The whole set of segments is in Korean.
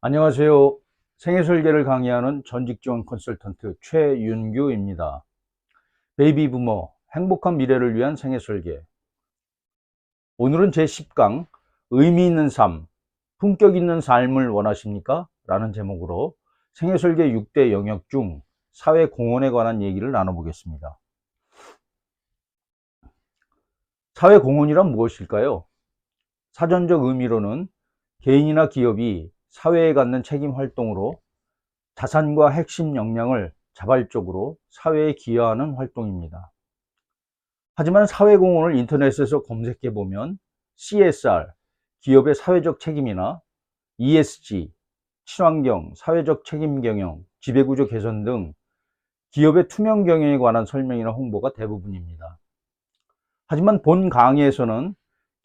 안녕하세요. 생애설계를 강의하는 전직지원 컨설턴트 최윤규입니다. 베이비 부머 행복한 미래를 위한 생애설계. 오늘은 제10강 의미 있는 삶, 품격 있는 삶을 원하십니까? 라는 제목으로 생애설계 6대 영역 중 사회공헌에 관한 얘기를 나눠보겠습니다. 사회공헌이란 무엇일까요? 사전적 의미로는 개인이나 기업이 사회에 갖는 책임 활동으로 자산과 핵심 역량을 자발적으로 사회에 기여하는 활동입니다. 하지만 사회공헌을 인터넷에서 검색해 보면 CSR, 기업의 사회적 책임이나 ESG, 친환경, 사회적 책임 경영, 지배구조 개선 등 기업의 투명 경영에 관한 설명이나 홍보가 대부분입니다. 하지만 본 강의에서는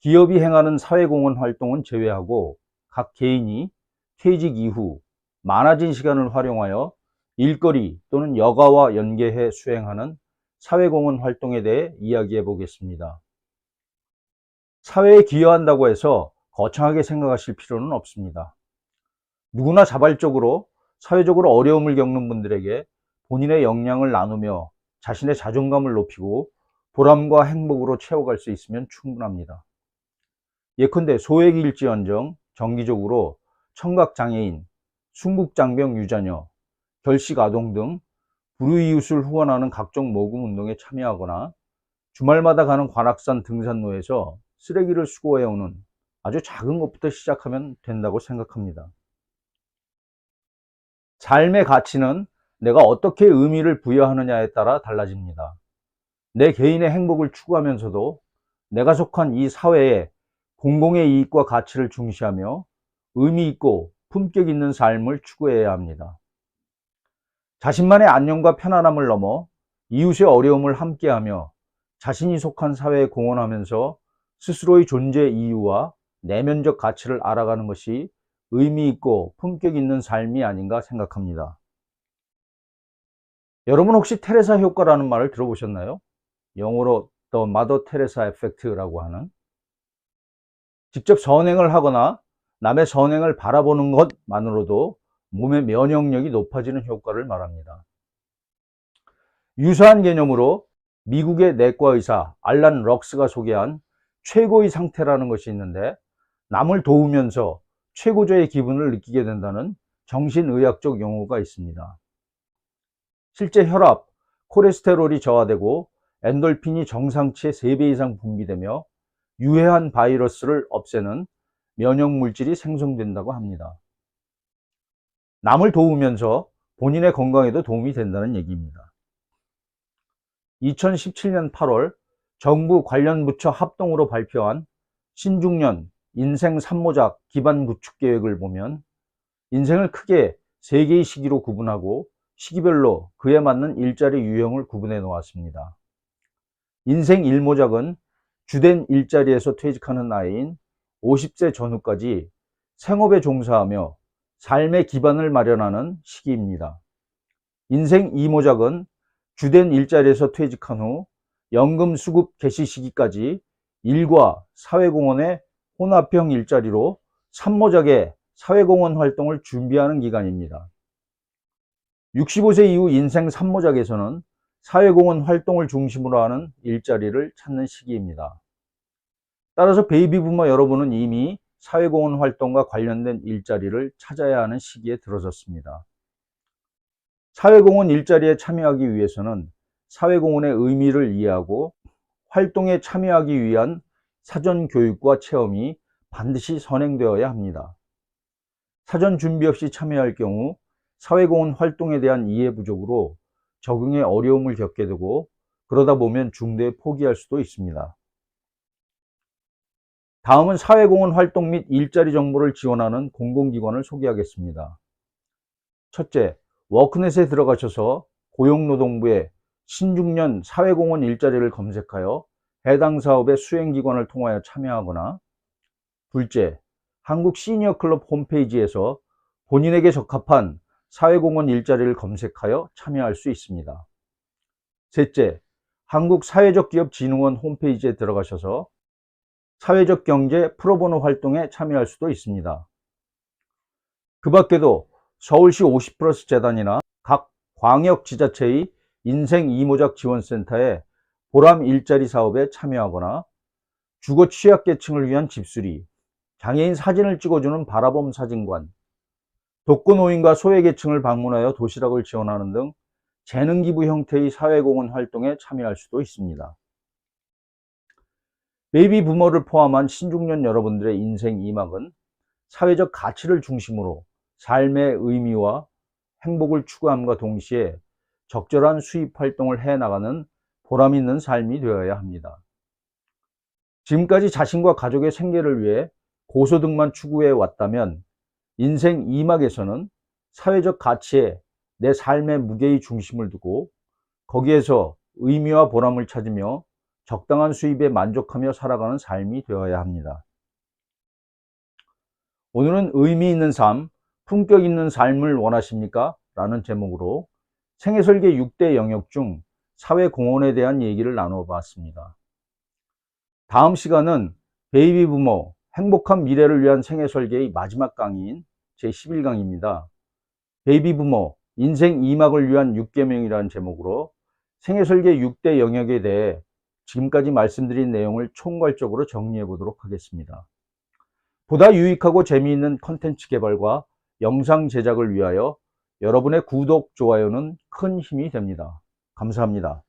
기업이 행하는 사회공헌 활동은 제외하고 각 개인이 퇴직 이후 많아진 시간을 활용하여 일거리 또는 여가와 연계해 수행하는 사회공헌 활동에 대해 이야기해 보겠습니다. 사회에 기여한다고 해서 거창하게 생각하실 필요는 없습니다. 누구나 자발적으로 사회적으로 어려움을 겪는 분들에게 본인의 역량을 나누며 자신의 자존감을 높이고 보람과 행복으로 채워갈 수 있으면 충분합니다. 예컨대 소액일지언정 정기적으로 청각장애인, 순국장병 유자녀, 결식아동 등 불우이웃을 후원하는 각종 모금 운동에 참여하거나 주말마다 가는 관악산 등산로에서 쓰레기를 수거해오는 아주 작은 것부터 시작하면 된다고 생각합니다. 삶의 가치는 내가 어떻게 의미를 부여하느냐에 따라 달라집니다. 내 개인의 행복을 추구하면서도 내가 속한 이 사회에 공공의 이익과 가치를 중시하며 의미 있고 품격 있는 삶을 추구해야 합니다. 자신만의 안녕과 편안함을 넘어 이웃의 어려움을 함께하며 자신이 속한 사회에 공헌하면서 스스로의 존재 이유와 내면적 가치를 알아가는 것이 의미 있고 품격 있는 삶이 아닌가 생각합니다. 여러분 혹시 테레사 효과라는 말을 들어보셨나요? 영어로 The Mother Teresa Effect라고 하는, 직접 선행을 하거나 남의 선행을 바라보는 것만으로도 몸의 면역력이 높아지는 효과를 말합니다. 유사한 개념으로 미국의 내과 의사 알란 럭스가 소개한 최고의 상태라는 것이 있는데, 남을 도우면서 최고조의 기분을 느끼게 된다는 정신의학적 용어가 있습니다. 실제 혈압, 콜레스테롤이 저하되고 엔돌핀이 정상치의 3배 이상 분비되며 유해한 바이러스를 없애는 면역 물질이 생성된다고 합니다. 남을 도우면서 본인의 건강에도 도움이 된다는 얘기입니다. 2017년 8월 정부 관련 부처 합동으로 발표한 신중년 인생 3모작 기반 구축 계획을 보면 인생을 크게 3개의 시기로 구분하고 시기별로 그에 맞는 일자리 유형을 구분해 놓았습니다. 인생 1모작은 주된 일자리에서 퇴직하는 나이인 50세 전후까지 생업에 종사하며 삶의 기반을 마련하는 시기입니다. 인생 2모작은 주된 일자리에서 퇴직한 후 연금 수급 개시 시기까지 일과 사회공헌의 혼합형 일자리로 3모작의 사회공헌 활동을 준비하는 기간입니다. 65세 이후 인생 3모작에서는 사회공헌 활동을 중심으로 하는 일자리를 찾는 시기입니다. 따라서 베이비 부머 여러분은 이미 사회공헌 활동과 관련된 일자리를 찾아야 하는 시기에 들어섰습니다. 사회공헌 일자리에 참여하기 위해서는 사회공헌의 의미를 이해하고 활동에 참여하기 위한 사전 교육과 체험이 반드시 선행되어야 합니다. 사전 준비 없이 참여할 경우 사회공헌 활동에 대한 이해 부족으로 적응에 어려움을 겪게 되고, 그러다 보면 중도에 포기할 수도 있습니다. 다음은 사회공헌 활동 및 일자리 정보를 지원하는 공공기관을 소개하겠습니다. 첫째, 워크넷에 들어가셔서 고용노동부에 신중년 사회공헌 일자리를 검색하여 해당 사업의 수행기관을 통하여 참여하거나, 둘째, 한국 시니어클럽 홈페이지에서 본인에게 적합한 사회공헌 일자리를 검색하여 참여할 수 있습니다. 셋째, 한국사회적기업진흥원 홈페이지에 들어가셔서 사회적 경제 프로보노 활동에 참여할 수도 있습니다. 그 밖에도 서울시 50플러스 재단이나 각 광역지자체의 인생 이모작 지원센터에 보람 일자리 사업에 참여하거나 주거 취약계층을 위한 집수리, 장애인 사진을 찍어주는 바라봄 사진관, 독거노인과 소외계층을 방문하여 도시락을 지원하는 등 재능기부 형태의 사회공헌 활동에 참여할 수도 있습니다. 베이비 부머를 포함한 신중년 여러분들의 인생 2막은 사회적 가치를 중심으로 삶의 의미와 행복을 추구함과 동시에 적절한 수입 활동을 해나가는 보람 있는 삶이 되어야 합니다. 지금까지 자신과 가족의 생계를 위해 고소득만 추구해 왔다면 인생 2막에서는 사회적 가치에 내 삶의 무게의 중심을 두고 거기에서 의미와 보람을 찾으며 적당한 수입에 만족하며 살아가는 삶이 되어야 합니다. 오늘은 의미 있는 삶, 품격 있는 삶을 원하십니까? 라는 제목으로 생애설계 6대 영역 중 사회공헌에 대한 얘기를 나눠봤습니다. 다음 시간은 베이비 부머 행복한 미래를 위한 생애설계의 마지막 강의인 제11강입니다. 베이비 부머 인생 2막을 위한 6계명이라는 제목으로 생애설계 6대 영역에 대해 지금까지 말씀드린 내용을 총괄적으로 정리해 보도록 하겠습니다. 보다 유익하고 재미있는 컨텐츠 개발과 영상 제작을 위하여 여러분의 구독, 좋아요는 큰 힘이 됩니다. 감사합니다.